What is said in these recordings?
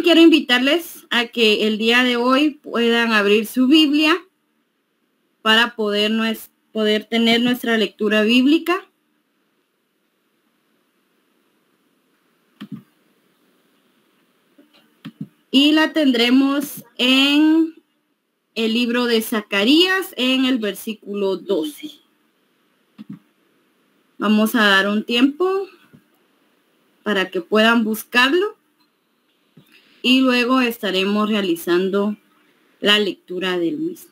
quiero invitarles a que el día de hoy puedan abrir su Biblia para poder tener nuestra lectura bíblica. Y la tendremos en el libro de Zacarías, en el versículo 12. Vamos a dar un tiempo para que puedan buscarlo. Y luego estaremos realizando la lectura del mismo.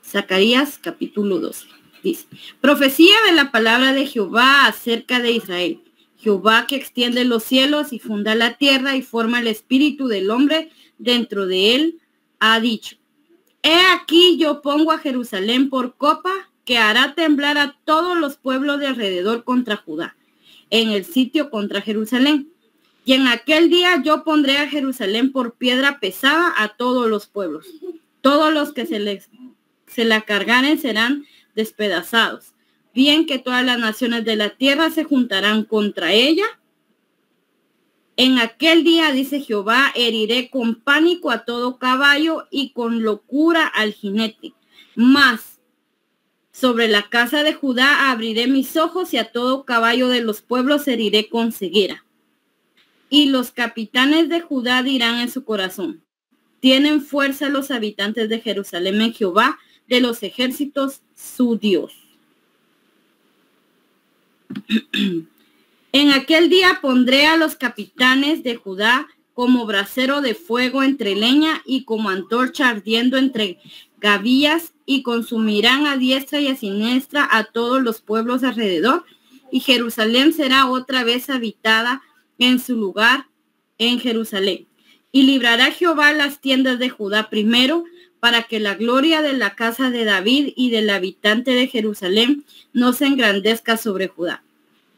Zacarías capítulo 12. Dice: profecía de la palabra de Jehová acerca de Israel. Jehová, que extiende los cielos y funda la tierra y forma el espíritu del hombre dentro de él, ha dicho: he aquí yo pongo a Jerusalén por copa, que hará temblar a todos los pueblos de alrededor contra Judá, en el sitio contra Jerusalén. Y en aquel día yo pondré a Jerusalén por piedra pesada a todos los pueblos. Todos los que se la cargaren serán despedazados. Bien que todas las naciones de la tierra se juntarán contra ella. En aquel día, dice Jehová, heriré con pánico a todo caballo y con locura al jinete. Mas sobre la casa de Judá abriré mis ojos y a todo caballo de los pueblos heriré con ceguera. Y los capitanes de Judá dirán en su corazón: tienen fuerza los habitantes de Jerusalén en Jehová de los ejércitos, su Dios. En aquel día pondré a los capitanes de Judá como brasero de fuego entre leña y como antorcha ardiendo entre gavillas, y consumirán a diestra y a siniestra a todos los pueblos alrededor, y Jerusalén será otra vez habitada en su lugar en Jerusalén. Y librará Jehová las tiendas de Judá primero, para que la gloria de la casa de David y del habitante de Jerusalén no se engrandezca sobre Judá.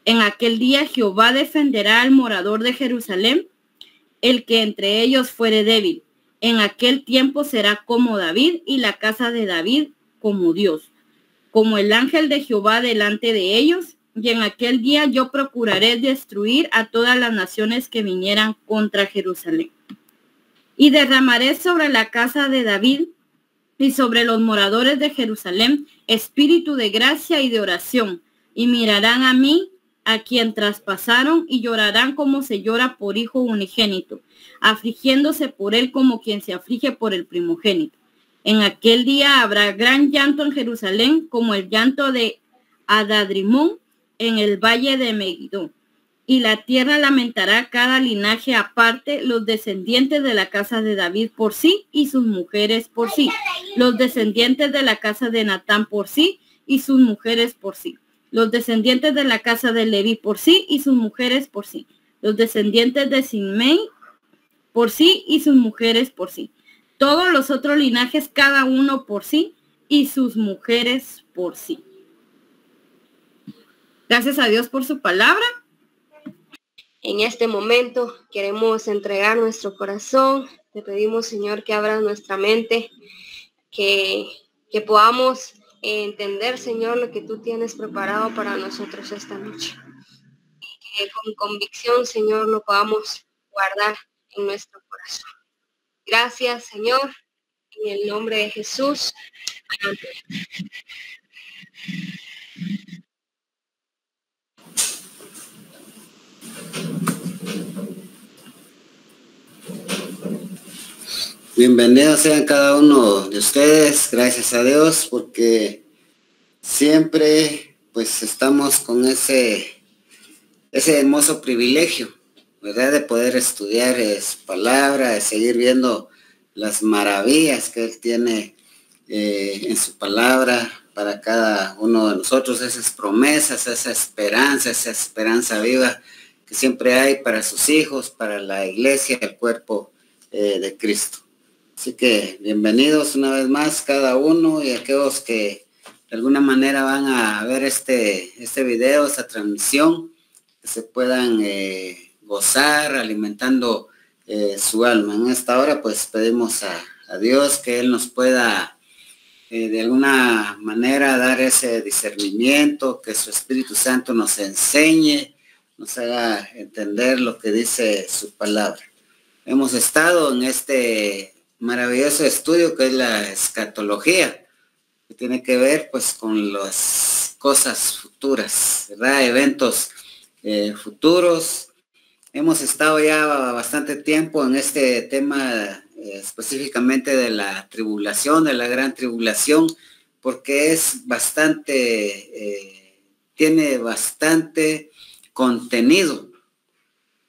En aquel día Jehová defenderá al morador de Jerusalén, el que entre ellos fuere débil. En aquel tiempo será como David, y la casa de David como Dios, como el ángel de Jehová delante de ellos. Y en aquel día yo procuraré destruir a todas las naciones que vinieran contra Jerusalén. Y derramaré sobre la casa de David y sobre los moradores de Jerusalén espíritu de gracia y de oración, y mirarán a mí, a quien traspasaron, y llorarán como se llora por hijo unigénito, afligiéndose por él como quien se aflige por el primogénito. En aquel día habrá gran llanto en Jerusalén, como el llanto de Adadrimón en el valle de Megiddo. Y la tierra lamentará cada linaje aparte, los descendientes de la casa de David por sí y sus mujeres por sí, los descendientes de la casa de Natán por sí y sus mujeres por sí, los descendientes de la casa de Leví por sí y sus mujeres por sí, los descendientes de Simei por sí y sus mujeres por sí, todos los otros linajes cada uno por sí y sus mujeres por sí. Gracias a Dios por su palabra. En este momento queremos entregar nuestro corazón. Te pedimos, Señor, que abras nuestra mente, que podamos entender, Señor, lo que tú tienes preparado para nosotros esta noche. Que con convicción, Señor, lo podamos guardar en nuestro corazón. Gracias, Señor, en el nombre de Jesús. Amén. Bienvenidos sean cada uno de ustedes, gracias a Dios, porque siempre pues estamos con ese hermoso privilegio, ¿verdad? De poder estudiar su palabra, de seguir viendo las maravillas que Él tiene en su palabra para cada uno de nosotros, esas promesas, esa esperanza viva que siempre hay para sus hijos, para la iglesia, el cuerpo de Cristo. Así que bienvenidos una vez más cada uno, y aquellos que de alguna manera van a ver este video, esta transmisión, que se puedan gozar alimentando su alma. En esta hora pues pedimos a Dios que Él nos pueda de alguna manera dar ese discernimiento, que su Espíritu Santo nos enseñe nos haga entender lo que dice su palabra. Hemos estado en este maravilloso estudio que es la escatología, que tiene que ver pues con las cosas futuras, ¿verdad? Eventos futuros. Hemos estado ya bastante tiempo en este tema específicamente de la tribulación, de la gran tribulación, porque es bastante, tiene bastante contenido,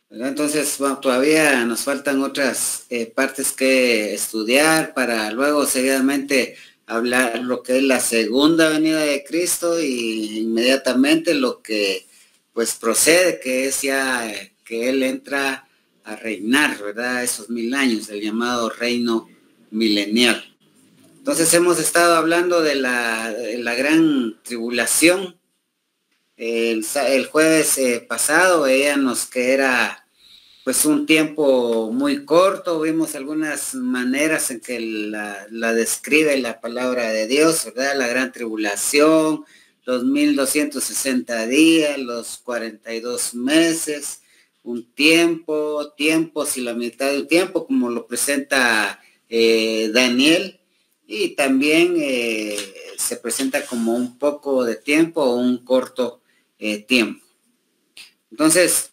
¿verdad? Entonces, bueno, todavía nos faltan otras partes que estudiar para luego seguidamente hablar lo que es la segunda venida de Cristo y inmediatamente lo que pues procede, que es ya que Él entra a reinar, ¿verdad? Esos 1000 años, el llamado reino milenial. Entonces hemos estado hablando de la gran tribulación. El jueves pasado veíamos que era pues un tiempo muy corto, vimos algunas maneras en que la describe la palabra de Dios, ¿verdad? La gran tribulación, los 1260 días, los 42 meses, un tiempo, tiempos y la mitad del tiempo, como lo presenta Daniel, y también se presenta como un poco de tiempo o un corto tiempo. Entonces,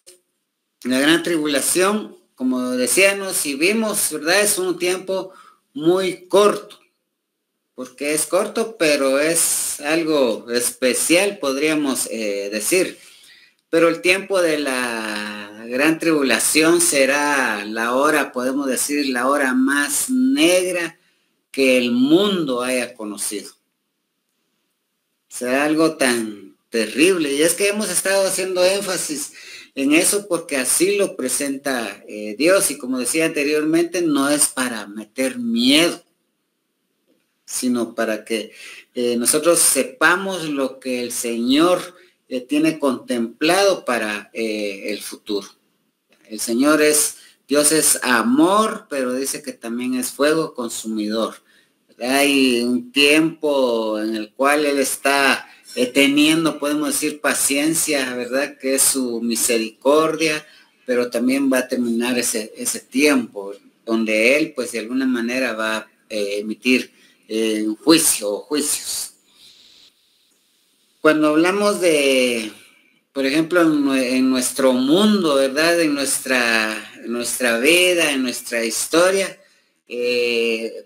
la gran tribulación, como decíamos y vimos, ¿verdad? Es un tiempo muy corto, porque es corto, pero es algo especial, podríamos decir. Pero el tiempo de la gran tribulación será la hora, podemos decir, la hora más negra que el mundo haya conocido. Será algo tan terrible. Y es que hemos estado haciendo énfasis en eso porque así lo presenta Dios. Y como decía anteriormente, no es para meter miedo, sino para que nosotros sepamos lo que el Señor tiene contemplado para el futuro. El Señor Dios es amor, pero dice que también es fuego consumidor. Hay un tiempo en el cual Él está teniendo, podemos decir, paciencia, ¿verdad? Que es su misericordia, pero también va a terminar ese tiempo donde Él, pues de alguna manera va a emitir un juicio o juicios. Cuando hablamos de, por ejemplo, en nuestro mundo, ¿verdad? En nuestra vida, en nuestra historia,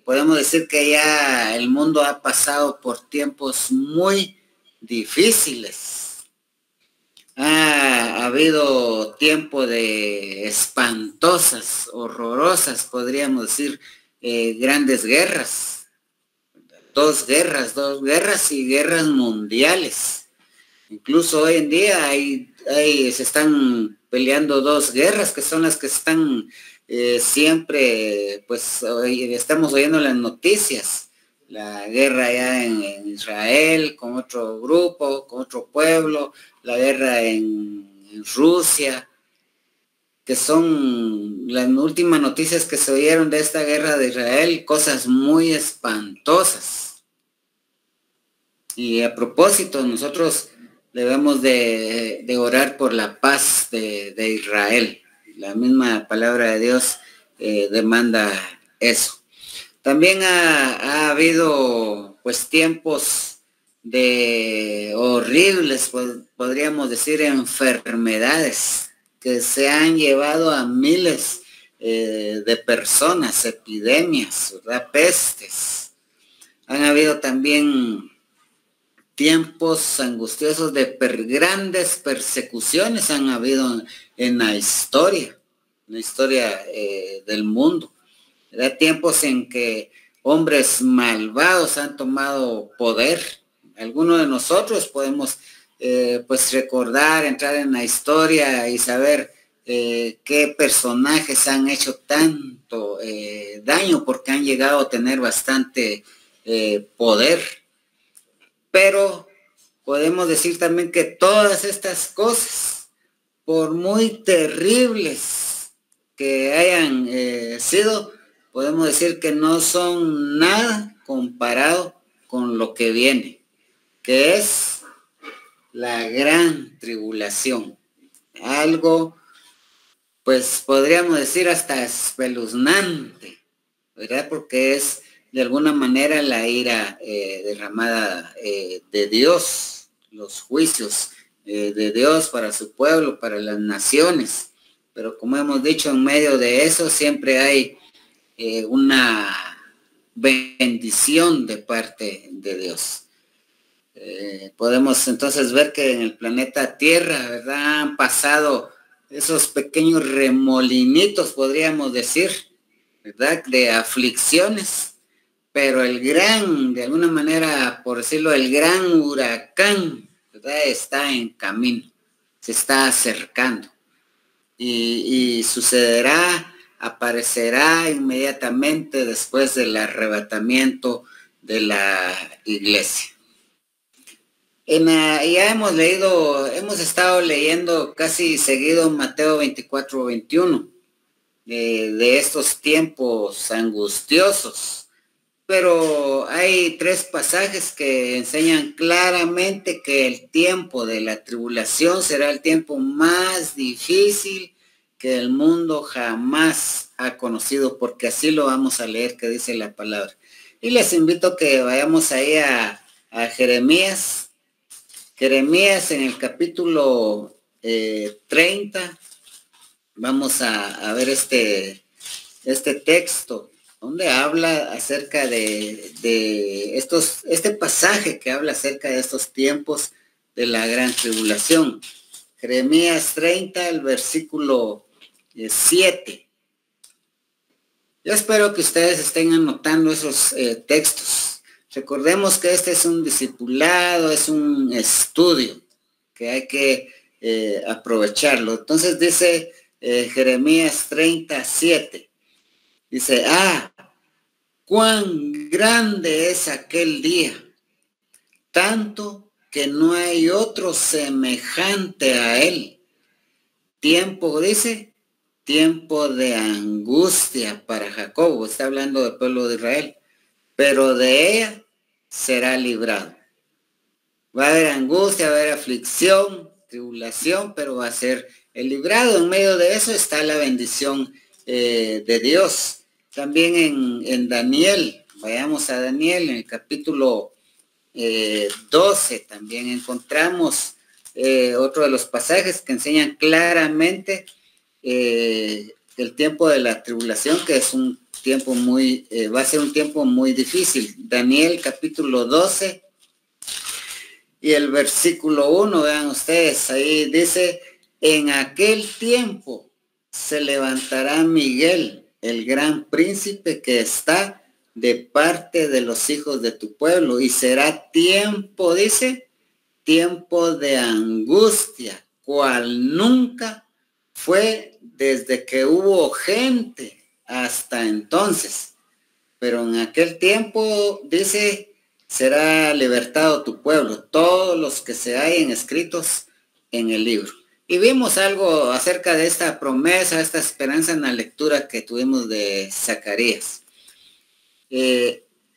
podemos decir que ya el mundo ha pasado por tiempos muy difíciles. Ha habido tiempo de espantosas, horrorosas, podríamos decir, grandes guerras. Dos guerras y guerras mundiales. Incluso hoy en día se están peleando dos guerras que son las que están siempre, pues estamos oyendo las noticias. La guerra ya en Israel con otro grupo, con otro pueblo, la guerra en Rusia, que son las últimas noticias que se oyeron de esta guerra de Israel, cosas muy espantosas. Y a propósito, nosotros debemos de orar por la paz de Israel. La misma palabra de Dios demanda eso. También ha habido pues tiempos de horribles, podríamos decir, enfermedades que se han llevado a miles de personas, epidemias, ¿verdad? Pestes. Han habido también tiempos angustiosos de grandes persecuciones han habido en la historia del mundo. ¿Verdad? Tiempos en que hombres malvados han tomado poder. Algunos de nosotros podemos pues recordar, entrar en la historia y saber qué personajes han hecho tanto daño porque han llegado a tener bastante poder. Pero podemos decir también que todas estas cosas, por muy terribles que hayan sido, podemos decir que no son nada comparado con lo que viene, que es la gran tribulación. algo, pues podríamos decir hasta espeluznante, ¿verdad? Porque es de alguna manera la ira derramada de Dios, los juicios de Dios para su pueblo, para las naciones. Pero como hemos dicho, en medio de eso siempre hay una bendición de parte de Dios. Podemos entonces ver que en el planeta Tierra, ¿verdad?, han pasado esos pequeños remolinitos, podríamos decir, ¿verdad?, de aflicciones, pero el gran, de alguna manera, por decirlo, el gran huracán, ¿verdad?, está en camino, se está acercando y sucederá, aparecerá inmediatamente después del arrebatamiento de la iglesia. Ya hemos estado leyendo casi seguido Mateo 24-21 de estos tiempos angustiosos, pero hay 3 pasajes que enseñan claramente que el tiempo de la tribulación será el tiempo más difícil que el mundo jamás ha conocido, porque así lo vamos a leer, que dice la palabra. Y les invito a que vayamos ahí a Jeremías en el capítulo 30, vamos a ver este texto, donde habla acerca de este pasaje que habla acerca de estos tiempos de la gran tribulación. Jeremías 30, el versículo 7. Yo espero que ustedes estén anotando esos textos. Recordemos que este es un discipulado, es un estudio que hay que aprovecharlo. Entonces dice Jeremías 37, dice, cuán grande es aquel día, tanto que no hay otro semejante a él. Tiempo, dice, tiempo de angustia para Jacob, está hablando del pueblo de Israel, pero de ella será librado. Va a haber angustia, va a haber aflicción, tribulación, pero va a ser el librado. En medio de eso está la bendición de Dios. También en Daniel, vayamos a Daniel, en el capítulo 12, también encontramos otro de los pasajes que enseñan claramente el tiempo de la tribulación, que es un tiempo va a ser un tiempo muy difícil. Daniel capítulo 12 y el versículo 1, vean ustedes, ahí dice, en aquel tiempo se levantará Miguel, el gran príncipe que está de parte de los hijos de tu pueblo, y será tiempo, dice, tiempo de angustia, cual nunca fue desde que hubo gente hasta entonces. Pero en aquel tiempo, dice, será libertado tu pueblo, todos los que se hallen escritos en el libro. Y vimos algo acerca de esta promesa, esta esperanza en la lectura que tuvimos de Zacarías.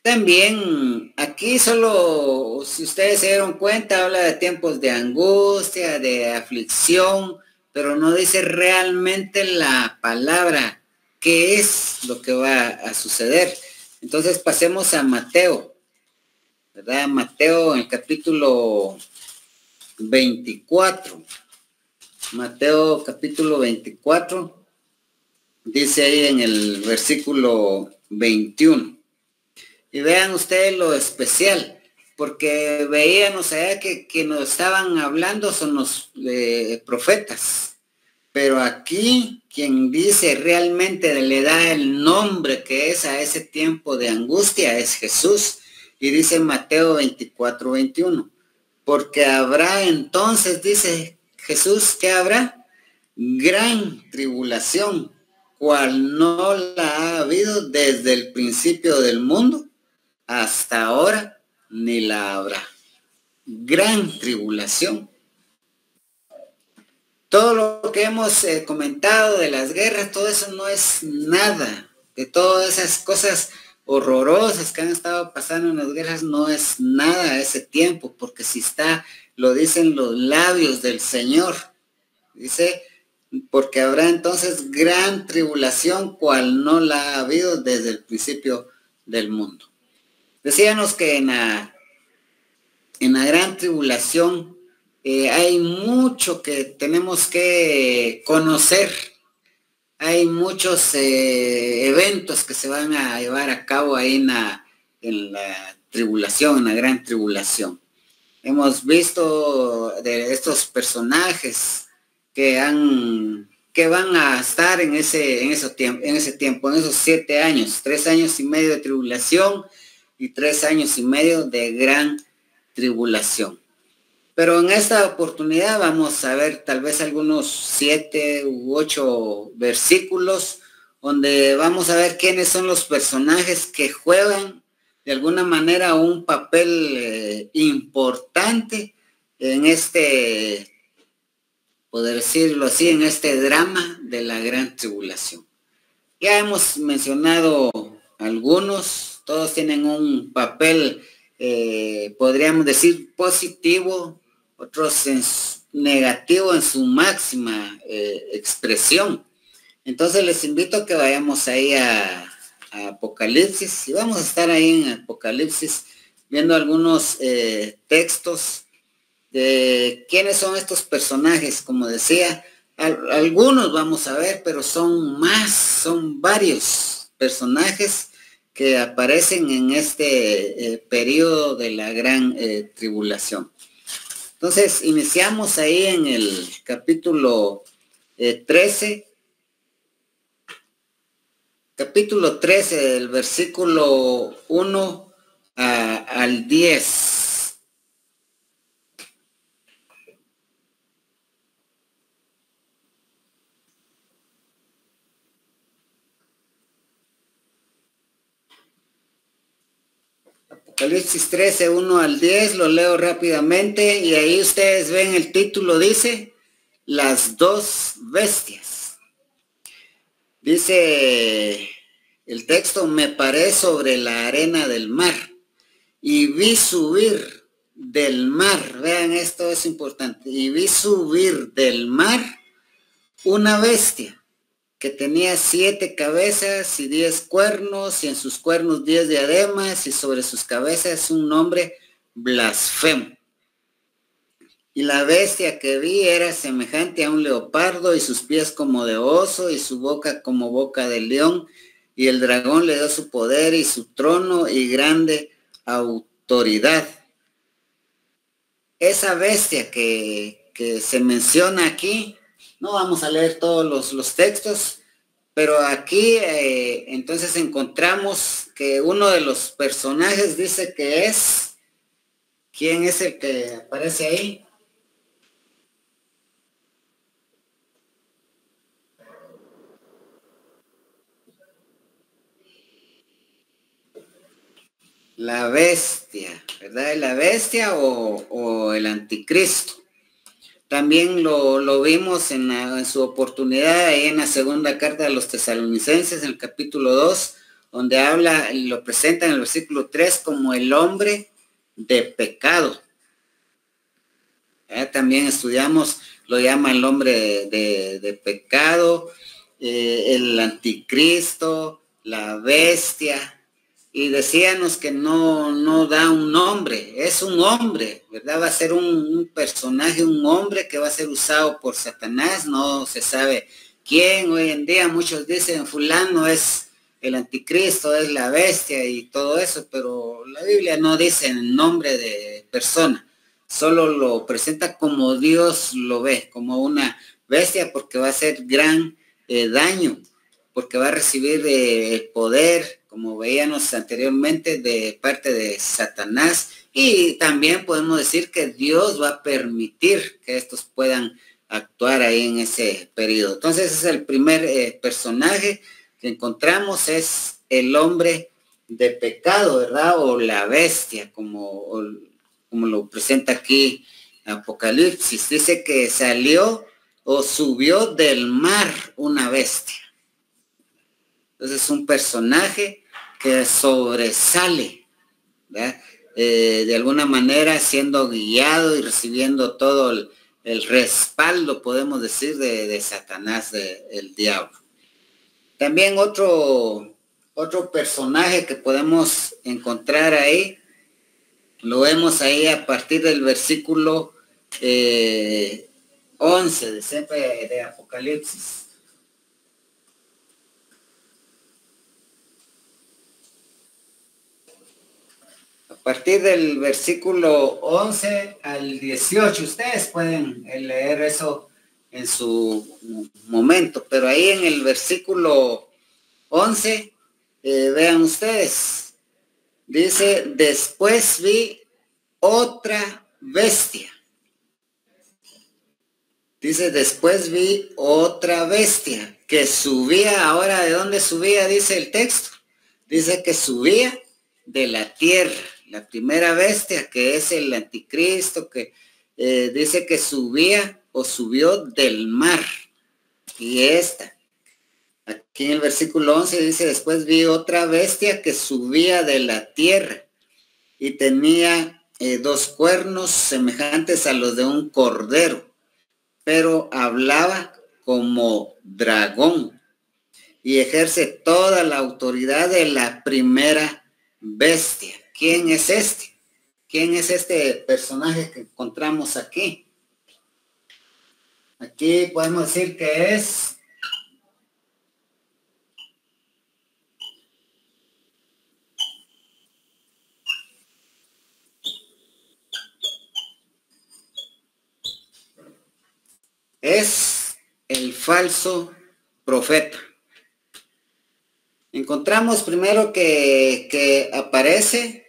También aquí solo, si ustedes se dieron cuenta, habla de tiempos de angustia, de aflicción, pero no dice realmente la palabra, qué es lo que va a suceder. Entonces pasemos a Mateo, ¿verdad? Mateo en el capítulo 24. Mateo capítulo 24, dice ahí en el versículo 21. Y vean ustedes lo especial, porque veíamos allá que nos estaban hablando son los profetas. Pero aquí quien dice realmente le da el nombre que es a ese tiempo de angustia es Jesús. Y dice Mateo 24, 21. Porque habrá entonces, dice Jesús, ¿qué habrá? Gran tribulación, cual no la ha habido desde el principio del mundo hasta ahora, ni la habrá. Gran tribulación. Todo lo que hemos comentado de las guerras, todo eso no es nada. De todas esas cosas horrorosas que han estado pasando en las guerras, no es nada a ese tiempo, porque si está, lo dicen los labios del Señor, Dice, porque habrá entonces gran tribulación, cual no la ha habido desde el principio del mundo. Decíamos que en la gran tribulación hay mucho que tenemos que conocer. Hay muchos eventos que se van a llevar a cabo ahí en la tribulación, en la gran tribulación. Hemos visto de estos personajes que van a estar en ese tiempo, en esos 7 años, 3 años y medio de tribulación y 3 años y medio de gran tribulación. Pero en esta oportunidad vamos a ver tal vez algunos 7 u 8 versículos donde vamos a ver quiénes son los personajes que juegan de alguna manera un papel importante en poder decirlo así, en este drama de la gran tribulación. Ya hemos mencionado algunos, todos tienen un papel, podríamos decir, positivo, otros negativo en su máxima expresión. Entonces les invito a que vayamos ahí a Apocalipsis, y vamos a estar ahí en Apocalipsis viendo algunos textos de quiénes son estos personajes. Como decía, algunos vamos a ver, pero son varios personajes que aparecen en este periodo de la gran tribulación. Entonces, iniciamos ahí en el capítulo 13. Capítulo 13, del versículo 1 al 10. Apocalipsis 13, 1 al 10, lo leo rápidamente y ahí ustedes ven el título, dice, las dos bestias. Dice el texto, me paré sobre la arena del mar y vi subir del mar, vean, esto es importante, y vi subir del mar una bestia que tenía 7 cabezas y 10 cuernos, y en sus cuernos 10 diademas, y sobre sus cabezas un nombre blasfemo. Y la bestia que vi era semejante a un leopardo, y sus pies como de oso, y su boca como boca de león, y el dragón le dio su poder y su trono y grande autoridad. Esa bestia que se menciona aquí, no vamos a leer todos los textos, pero aquí entonces encontramos que uno de los personajes dice que es, ¿quién es el que aparece ahí? La bestia, ¿verdad? La bestia o el anticristo. También lo vimos en su oportunidad ahí en la segunda carta de los Tesalonicenses, en el capítulo 2, donde habla y lo presenta en el versículo 3 como el hombre de pecado. También estudiamos, lo llama el hombre de pecado, el anticristo, la bestia. Y decíamos que no da un nombre, es un hombre, ¿verdad? Va a ser un personaje, un hombre que va a ser usado por Satanás, no se sabe quién. Hoy en día muchos dicen fulano es el anticristo, es la bestia y todo eso, pero la Biblia no dice el nombre de persona, solo lo presenta como Dios lo ve, como una bestia, porque va a hacer gran daño, porque va a recibir el poder, como veíamos anteriormente, de parte de Satanás, y también podemos decir que Dios va a permitir que estos puedan actuar ahí en ese periodo. Entonces ese es el primer personaje que encontramos, es el hombre de pecado, ¿verdad? O la bestia, como lo presenta aquí Apocalipsis. Dice que salió o subió del mar una bestia. Entonces es un personaje que sobresale, ¿verdad? De alguna manera siendo guiado y recibiendo todo el respaldo, podemos decir, de Satanás, del diablo. También otro personaje que podemos encontrar ahí, lo vemos ahí a partir del versículo 11 de Apocalipsis. A partir del versículo 11 al 18, ustedes pueden leer eso en su momento, pero ahí en el versículo 11, vean ustedes, dice, después vi otra bestia. Dice, después vi otra bestia que subía. Ahora, ¿de dónde subía? Dice el texto. Dice que subía de la tierra. La primera bestia, que es el anticristo, que dice que subía o subió del mar. Y esta, aquí en el versículo 11 dice, después vi otra bestia que subía de la tierra y tenía 2 cuernos semejantes a los de un cordero, pero hablaba como dragón y ejerce toda la autoridad de la primera bestia. ¿Quién es este? ¿Quién es este personaje que encontramos aquí? Aquí podemos decir que es el falso profeta. Encontramos primero que aparece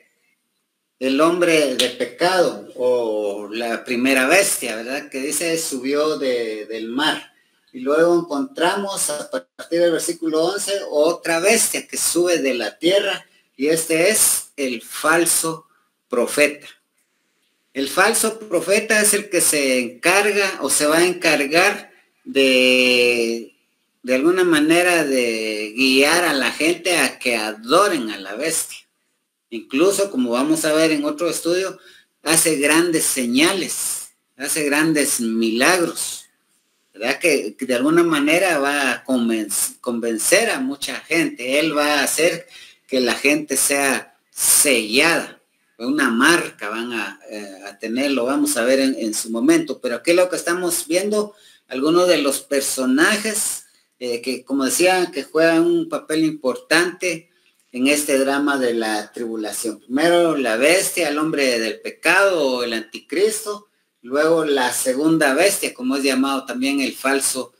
el hombre de pecado o la primera bestia, ¿verdad? Que dice subió del mar. Y luego encontramos a partir del versículo 11 otra bestia que sube de la tierra, y este es el falso profeta. El falso profeta es el que se encarga o se va a encargar de alguna manera de guiar a la gente a que adoren a la bestia. Incluso, como vamos a ver en otro estudio, hace grandes señales, hace grandes milagros, ¿verdad? Que de alguna manera va a convencer a mucha gente. Él va a hacer que la gente sea sellada. Una marca van a tener, lo vamos a ver en su momento. Pero aquí lo que estamos viendo, algunos de los personajes que, como decía, que juegan un papel importante en este drama de la tribulación. Primero la bestia, el hombre del pecado o el anticristo. Luego la segunda bestia, como es llamado también el falso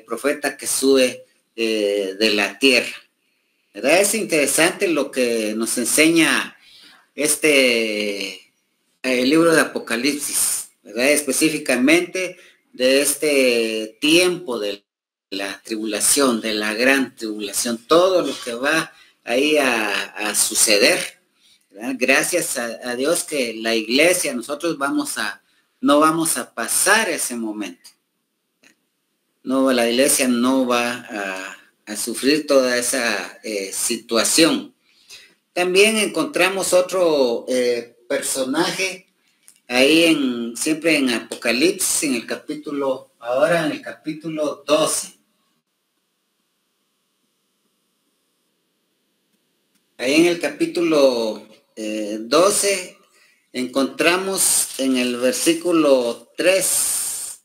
profeta que sube de la tierra. ¿Verdad? Es interesante lo que nos enseña el libro de Apocalipsis, ¿verdad? Específicamente de este tiempo de la tribulación, de la gran tribulación, todo lo que va ahí a suceder, ¿verdad? Gracias a Dios que la iglesia, nosotros no vamos a pasar ese momento. No, la iglesia no va a sufrir toda esa situación. También encontramos otro personaje ahí siempre en Apocalipsis, en el capítulo 12. Ahí en el capítulo 12 encontramos en el versículo 3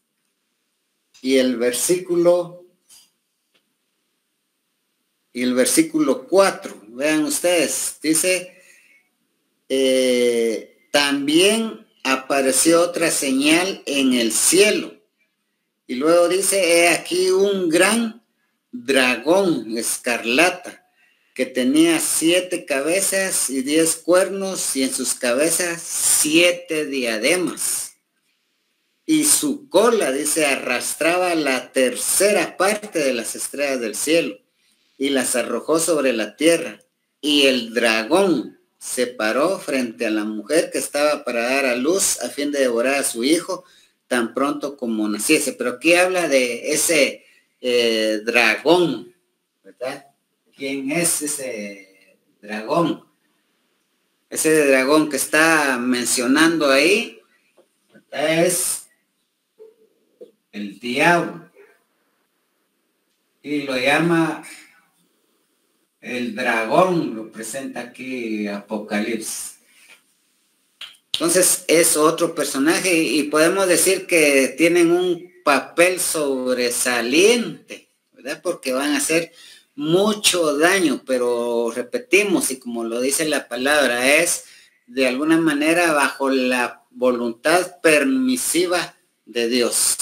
y el versículo 4. Vean ustedes, dice, también apareció otra señal en el cielo. Y luego dice, he aquí un gran dragón escarlata que tenía 7 cabezas y 10 cuernos, y en sus cabezas 7 diademas. Y su cola, dice, arrastraba la tercera parte de las estrellas del cielo y las arrojó sobre la tierra. Y el dragón se paró frente a la mujer que estaba para dar a luz a fin de devorar a su hijo tan pronto como naciese. Pero aquí habla de ese dragón, ¿verdad? ¿Quién es ese dragón? Ese dragón que está mencionando ahí es el diablo, y lo llama el dragón, lo presenta aquí Apocalipsis. Entonces es otro personaje y podemos decir que tienen un papel sobresaliente, ¿verdad? Porque van a hacer mucho daño, pero repetimos, y como lo dice la palabra, es de alguna manera bajo la voluntad permisiva de Dios,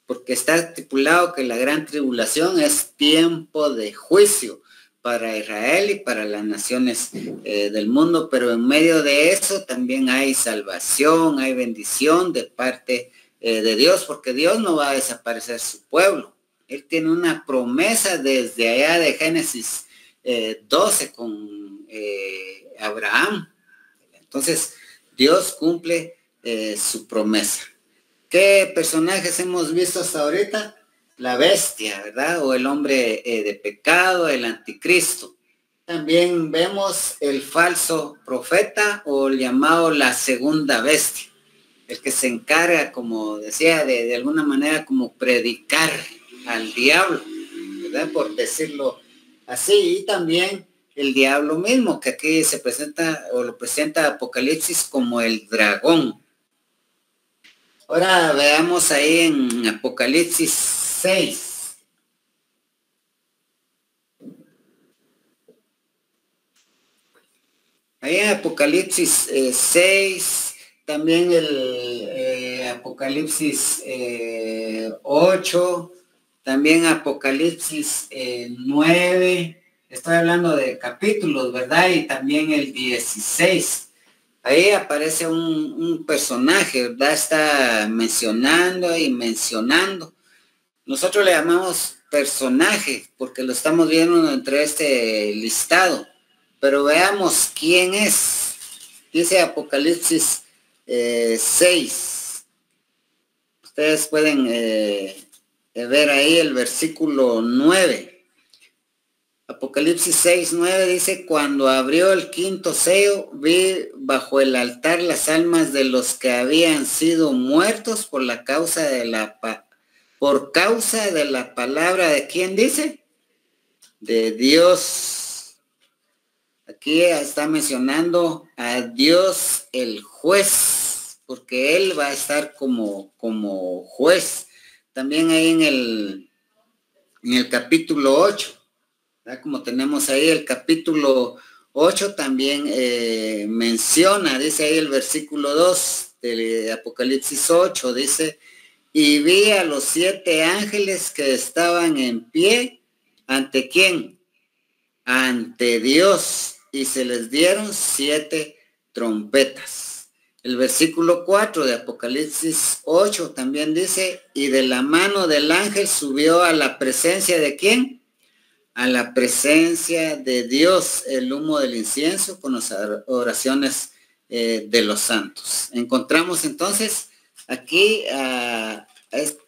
porque está estipulado que la gran tribulación es tiempo de juicio para Israel y para las naciones del mundo, pero en medio de eso también hay salvación, hay bendición de parte de Dios, porque Dios no va a desaparecer su pueblo. Él tiene una promesa desde allá de Génesis 12 con Abraham. Entonces, Dios cumple su promesa. ¿Qué personajes hemos visto hasta ahorita? La bestia, ¿verdad? O el hombre de pecado, el anticristo. También vemos el falso profeta o el llamado la segunda bestia. El que se encarga, como decía, de alguna manera como predicar al diablo, ¿verdad? Por decirlo así. Y también el diablo mismo, que aquí se presenta o lo presenta Apocalipsis como el dragón. Ahora veamos ahí en Apocalipsis 6. Ahí en Apocalipsis 6, también el Apocalipsis 8, también Apocalipsis 9, estoy hablando de capítulos, ¿verdad? Y también el 16. Ahí aparece un personaje, ¿verdad? Está mencionando y mencionando. Nosotros le llamamos personaje porque lo estamos viendo entre este listado. Pero veamos quién es. Dice Apocalipsis 6. Ustedes pueden ver ahí el versículo 9. Apocalipsis 6, 9 dice, cuando abrió el quinto sello, vi bajo el altar las almas de los que habían sido muertos por causa de la palabra de ¿quién dice? De Dios. Aquí está mencionando a Dios el juez, porque Él va a estar como juez. También ahí en el capítulo 8. Como tenemos ahí el capítulo 8 también menciona, dice ahí el versículo 2 de Apocalipsis 8, dice, y vi a los 7 ángeles que estaban en pie, ¿ante quién? Ante Dios, y se les dieron 7 trompetas. El versículo 4 de Apocalipsis 8 también dice, y de la mano del ángel subió a la presencia de ¿quién? A la presencia de Dios el humo del incienso con las oraciones de los santos. Encontramos entonces aquí a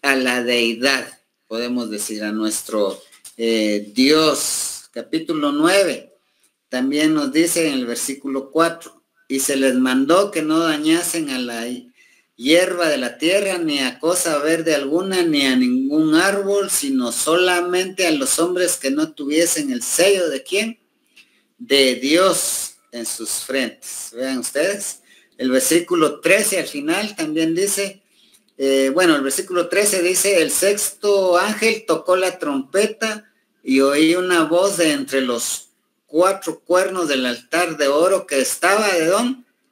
la deidad, podemos decir, a nuestro Dios. Capítulo 9 también nos dice en el versículo 4, y se les mandó que no dañasen a la hierba de la tierra, ni a cosa verde alguna, ni a ningún árbol, sino solamente a los hombres que no tuviesen el sello de ¿quién? De Dios en sus frentes. Vean ustedes, el versículo 13 al final también dice, el versículo 13 dice, el sexto ángel tocó la trompeta y oí una voz de entre los 4 cuernos del altar de oro que estaba de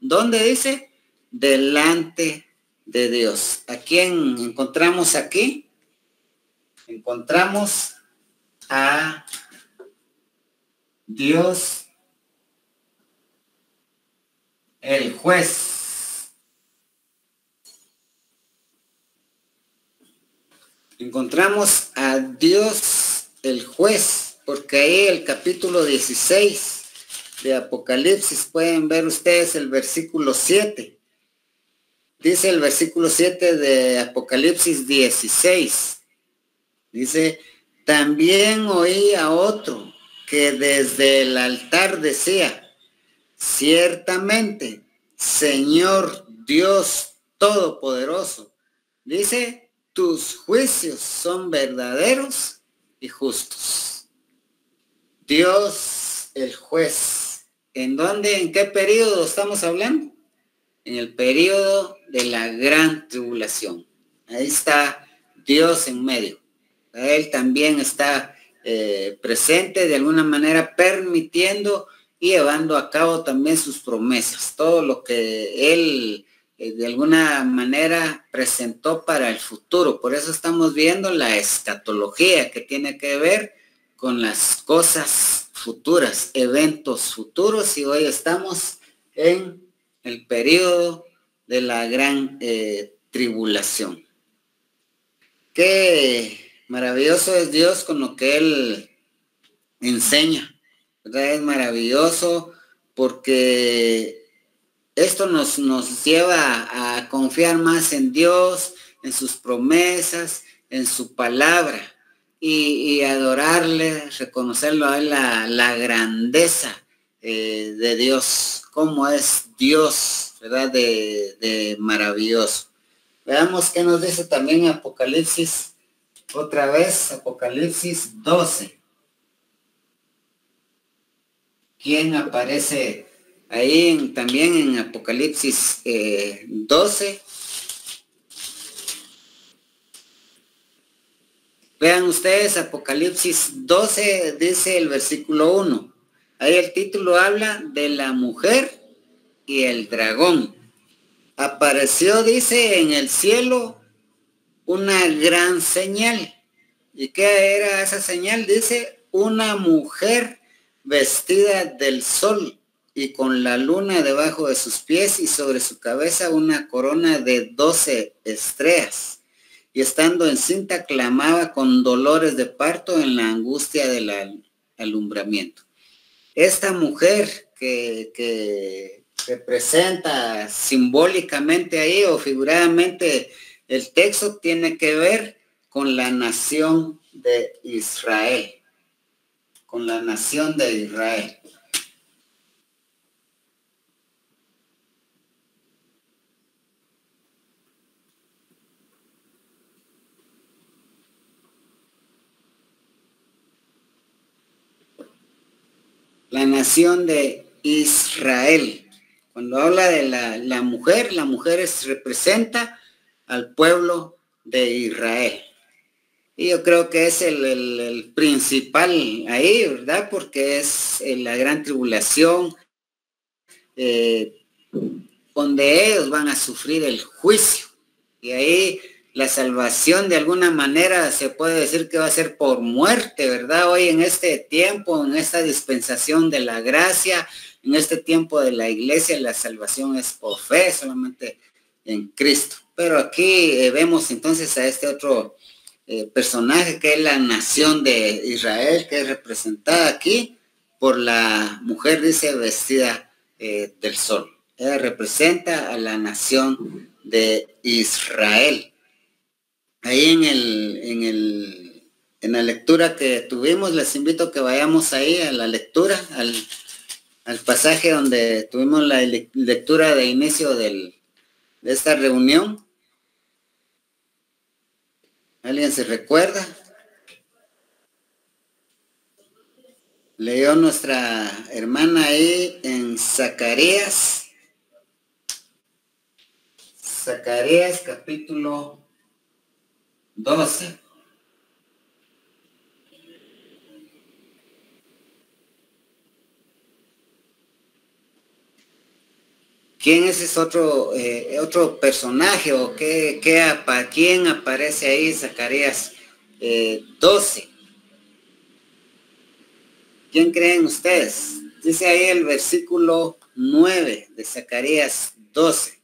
¿dónde dice? Delante de Dios. ¿A quién encontramos aquí? Encontramos a Dios el juez. Encontramos a Dios el juez, porque ahí el capítulo 16 de Apocalipsis, pueden ver ustedes el versículo 7. Dice el versículo 7 de Apocalipsis 16. Dice, también oí a otro que desde el altar decía, ciertamente, Señor Dios Todopoderoso, dice, tus juicios son verdaderos y justos. Dios, el juez. ¿En dónde? ¿En qué periodo estamos hablando? En el periodo de la gran tribulación. Ahí está Dios en medio. Él también está presente de alguna manera, permitiendo y llevando a cabo también sus promesas. Todo lo que Él de alguna manera presentó para el futuro. Por eso estamos viendo la escatología, que tiene que ver con las cosas futuras, eventos futuros, y hoy estamos en el periodo de la gran tribulación. Qué maravilloso es Dios con lo que Él enseña, ¿verdad? Es maravilloso porque esto nos lleva a confiar más en Dios, en sus promesas, en su palabra, y adorarle, reconocerlo a Él, la grandeza de Dios, cómo es Dios, ¿verdad? De maravilloso. Veamos qué nos dice también Apocalipsis, otra vez, Apocalipsis 12. ¿Quién aparece ahí también en Apocalipsis 12? Vean ustedes, Apocalipsis 12 dice el versículo 1. Ahí el título habla de la mujer y el dragón. Apareció, dice, en el cielo una gran señal. ¿Y qué era esa señal? Dice, una mujer vestida del sol y con la luna debajo de sus pies y sobre su cabeza una corona de 12 estrellas. Y estando encinta clamaba con dolores de parto en la angustia del alumbramiento. Esta mujer que representa simbólicamente ahí o figuradamente el texto tiene que ver con la nación de Israel. Con la nación de Israel. La nación de Israel. Cuando habla de la mujer representa al pueblo de Israel. Y yo creo que es el principal ahí, ¿verdad? Porque es la gran tribulación, donde ellos van a sufrir el juicio. Y ahí la salvación de alguna manera se puede decir que va a ser por muerte, ¿verdad? Hoy en este tiempo, en esta dispensación de la gracia, en este tiempo de la iglesia, la salvación es por fe, solamente en Cristo. Pero aquí vemos entonces a este otro personaje que es la nación de Israel, que es representada aquí por la mujer, dice, vestida del sol. Ella representa a la nación de Israel. Ahí en la lectura que tuvimos, les invito a que vayamos ahí a la lectura, al pasaje donde tuvimos la lectura de inicio de esta reunión. ¿Alguien se recuerda? Leyó nuestra hermana ahí en Zacarías. Zacarías capítulo 12. ¿Quién es ese otro personaje o quién aparece ahí? Zacarías 12. ¿Quién creen ustedes? Dice ahí el versículo 9 de Zacarías 12.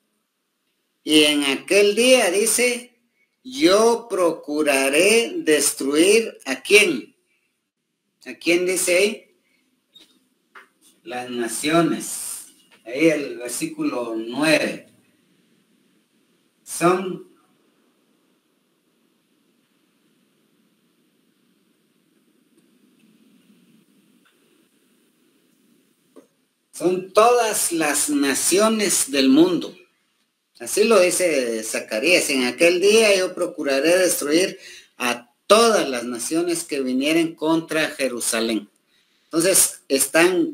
Y en aquel día dice, yo procuraré destruir ¿a quién? ¿A quién dice ahí? Las naciones. Ahí el versículo 9. Son todas las naciones del mundo. Así lo dice Zacarías, en aquel día yo procuraré destruir a todas las naciones que vinieren contra Jerusalén. Entonces,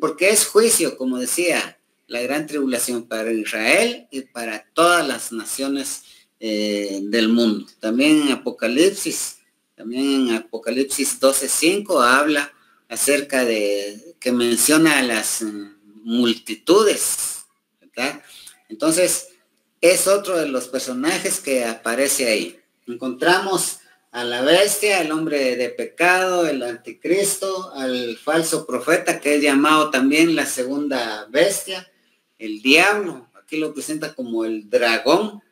porque es juicio, como decía, la gran tribulación para Israel y para todas las naciones del mundo. También en Apocalipsis 12:5 habla acerca de, que menciona a las multitudes, ¿verdad? Entonces, es otro de los personajes que aparece ahí. Encontramos a la bestia, al hombre de pecado, el anticristo, al falso profeta, que es llamado también la segunda bestia, el diablo, aquí lo presenta como el dragón,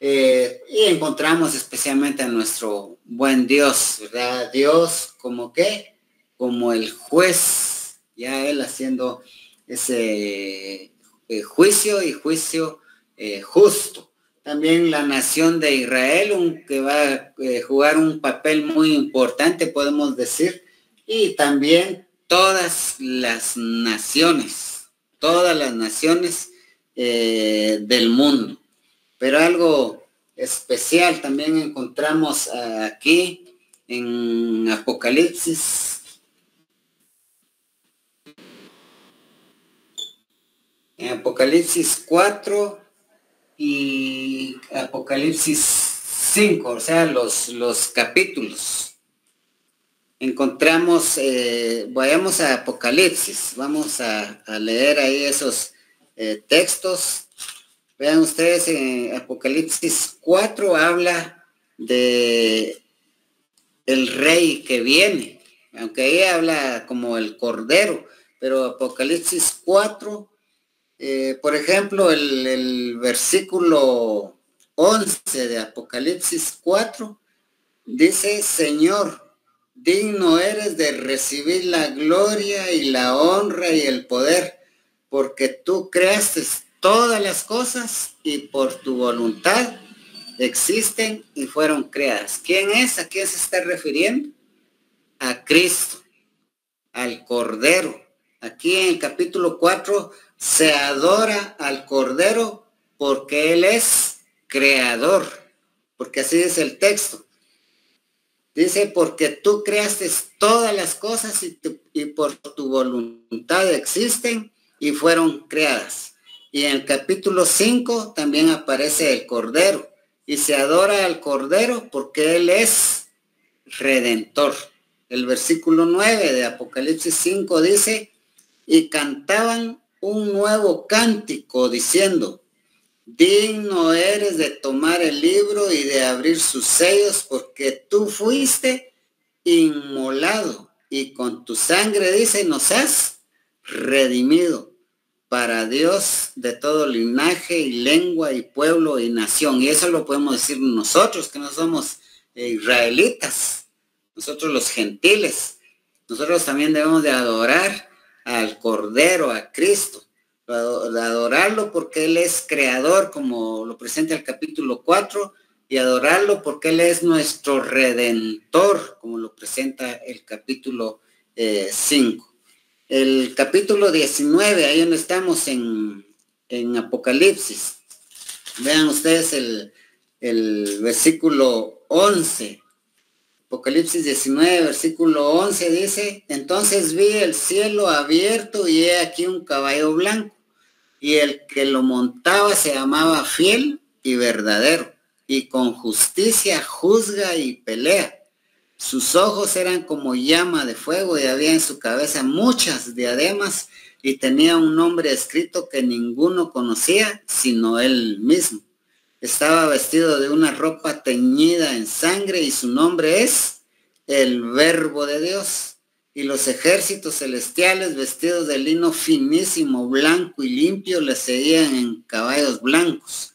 y encontramos especialmente a nuestro buen Dios, ¿verdad? Dios como qué, como el juez, ya él haciendo ese juicio justo. También la nación de Israel, que va a jugar un papel muy importante, podemos decir, y también todas las naciones del mundo. Pero algo especial también encontramos aquí en Apocalipsis. En Apocalipsis 4 y Apocalipsis 5, o sea, los capítulos. Encontramos, vayamos a Apocalipsis, vamos a leer ahí esos textos. Vean ustedes, en Apocalipsis 4 habla de el rey que viene, aunque ahí habla como el cordero, pero Apocalipsis 4, por ejemplo, el versículo 11 de Apocalipsis 4 dice: Señor, digno eres de recibir la gloria y la honra y el poder, porque tú creaste todas las cosas y por tu voluntad existen y fueron creadas. ¿Quién es? ¿A quién se está refiriendo? A Cristo, al Cordero. Aquí en el capítulo 4 se adora al Cordero porque Él es creador, porque así dice el texto. Dice, porque tú creaste todas las cosas y por tu voluntad existen y fueron creadas. Y en el capítulo 5 también aparece el Cordero y se adora al Cordero porque Él es redentor. El versículo 9 de Apocalipsis 5 dice: y cantaban un nuevo cántico diciendo: digno eres de tomar el libro y de abrir sus sellos, porque tú fuiste inmolado y con tu sangre, dice, nos has redimido para Dios de todo linaje y lengua y pueblo y nación. Y eso lo podemos decir nosotros, que no somos israelitas, nosotros los gentiles. Nosotros también debemos de adorar al Cordero, a Cristo, de adorarlo porque Él es creador, como lo presenta el capítulo 4, y adorarlo porque Él es nuestro redentor, como lo presenta el capítulo 5. El capítulo 19, ahí donde estamos en Apocalipsis. Vean ustedes el versículo 11. Apocalipsis 19, versículo 11 dice: entonces vi el cielo abierto y he aquí un caballo blanco, y el que lo montaba se llamaba Fiel y Verdadero, y con justicia juzga y pelea. Sus ojos eran como llama de fuego y había en su cabeza muchas diademas y tenía un nombre escrito que ninguno conocía sino él mismo. Estaba vestido de una ropa teñida en sangre y su nombre es el Verbo de Dios. Y los ejércitos celestiales vestidos de lino finísimo, blanco y limpio le seguían en caballos blancos.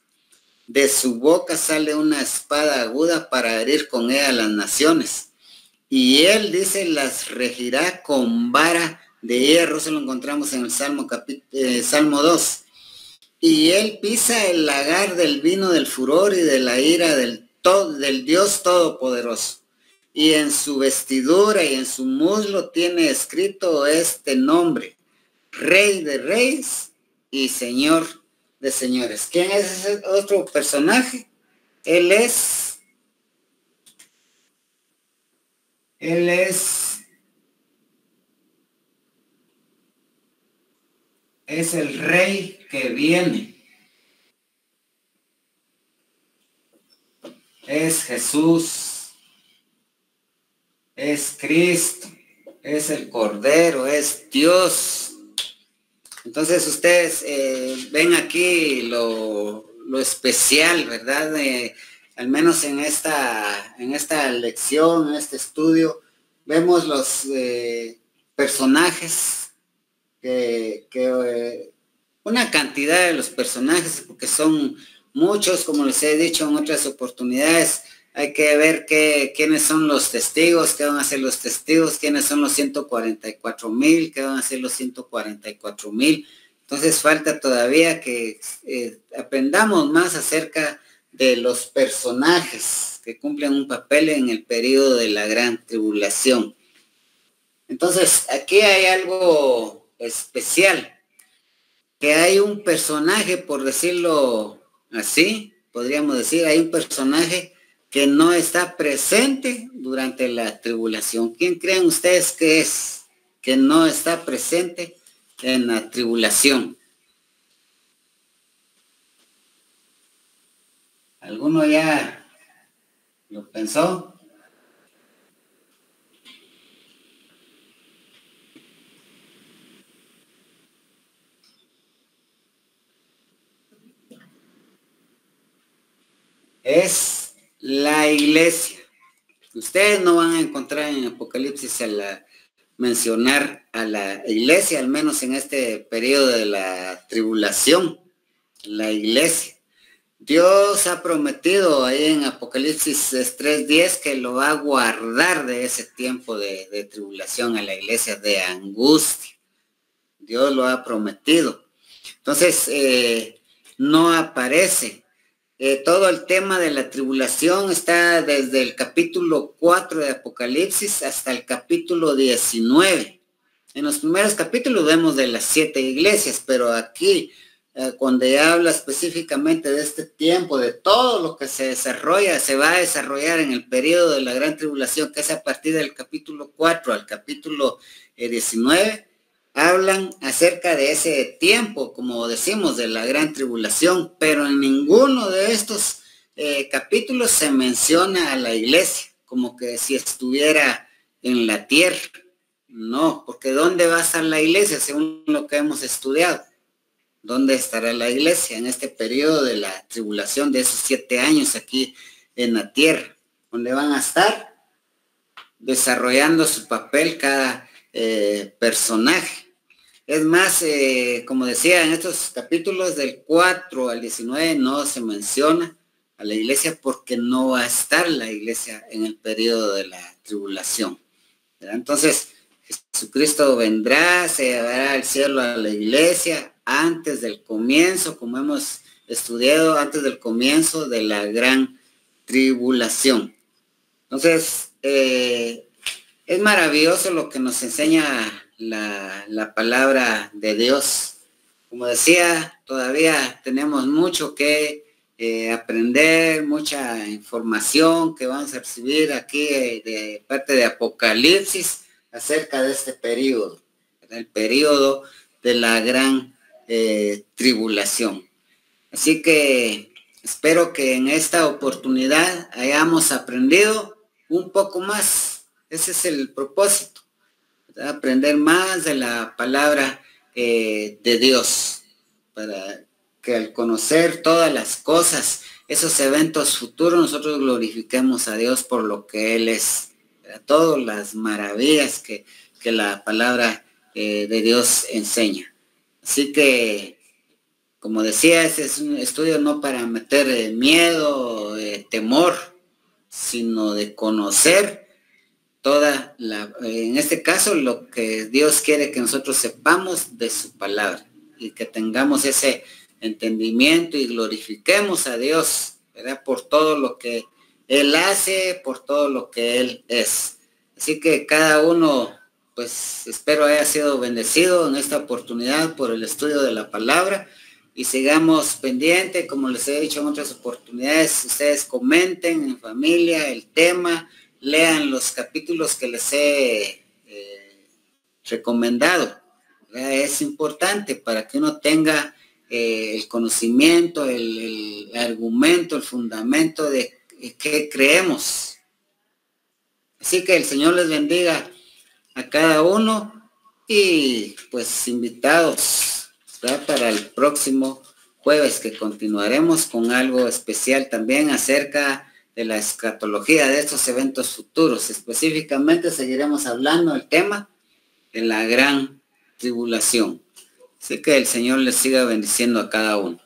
De su boca sale una espada aguda para herir con ella a las naciones. Y él, dice, las regirá con vara de hierro. Se lo encontramos en el Salmo 2. Y él pisa el lagar del vino del furor y de la ira del Dios Todopoderoso. Y en su vestidura y en su muslo tiene escrito este nombre: Rey de Reyes y Señor de señores. ¿Quién es ese otro personaje? Él es el rey que viene. Es Jesús, es Cristo, es el Cordero, es Dios. Entonces ustedes ven aquí lo especial, ¿verdad? Al menos en esta lección, en este estudio, vemos los personajes una cantidad de los personajes, porque son muchos, como les he dicho en otras oportunidades. Hay que ver quiénes son los testigos, qué van a ser los testigos, quiénes son los 144,000, qué van a ser los 144,000. Entonces falta todavía que aprendamos más acerca de los personajes que cumplen un papel en el periodo de la gran tribulación. Entonces aquí hay algo especial, que hay un personaje, por decirlo así, podríamos decir, hay un personaje que no está presente durante la tribulación. ¿Quién creen ustedes que es que no está presente en la tribulación? ¿Alguno ya lo pensó? Es la iglesia. Ustedes no van a encontrar en Apocalipsis mencionar a la iglesia, al menos en este periodo de la tribulación, la iglesia. Dios ha prometido ahí en Apocalipsis 3:10 que lo va a guardar de ese tiempo de tribulación a la iglesia, de angustia. Dios lo ha prometido. Entonces, no aparece. Todo el tema de la tribulación está desde el capítulo 4 de Apocalipsis hasta el capítulo 19. En los primeros capítulos vemos de las 7 iglesias, pero aquí, cuando habla específicamente de este tiempo, de todo lo que se desarrolla, se va a desarrollar en el periodo de la gran tribulación, que es a partir del capítulo 4 al capítulo 19, hablan acerca de ese tiempo, como decimos, de la gran tribulación, pero en ninguno de estos capítulos se menciona a la iglesia, como que si estuviera en la tierra. No, porque ¿dónde va a estar la iglesia según lo que hemos estudiado? ¿Dónde estará la iglesia en este periodo de la tribulación de esos 7 años aquí en la tierra? ¿Dónde van a estar desarrollando su papel cada personaje? Es más, como decía, en estos capítulos del 4 al 19 no se menciona a la iglesia porque no va a estar la iglesia en el periodo de la tribulación, ¿verdad? Entonces, Jesucristo vendrá, se llevará al cielo a la iglesia antes del comienzo, como hemos estudiado, antes del comienzo de la gran tribulación. Entonces, es maravilloso lo que nos enseña la palabra de Dios. Como decía, todavía tenemos mucho que aprender, mucha información que vamos a recibir aquí de parte de Apocalipsis acerca de este periodo, el periodo de la gran tribulación. Así que espero que en esta oportunidad hayamos aprendido un poco más. Ese es el propósito, ¿verdad? Aprender más de la palabra de Dios, para que al conocer todas las cosas, esos eventos futuros, nosotros glorifiquemos a Dios por lo que Él es, ¿verdad? Todas las maravillas que la palabra de Dios enseña. Así que, como decía, este es un estudio no para meter miedo, temor, sino de conocer toda en este caso, lo que Dios quiere que nosotros sepamos de su palabra y que tengamos ese entendimiento y glorifiquemos a Dios, ¿verdad? Por todo lo que Él hace, por todo lo que Él es. Así que cada uno, pues espero haya sido bendecido en esta oportunidad por el estudio de la palabra y sigamos pendientes, como les he dicho en otras oportunidades, ustedes comenten en familia el tema, lean los capítulos que les he recomendado. Es importante para que uno tenga el conocimiento, el argumento, el fundamento de qué creemos. Así que el Señor les bendiga a cada uno y pues invitados, ¿verdad?, para el próximo jueves, que continuaremos con algo especial también acerca de la escatología de estos eventos futuros. Específicamente seguiremos hablando del tema de la gran tribulación. Así que el Señor les siga bendiciendo a cada uno.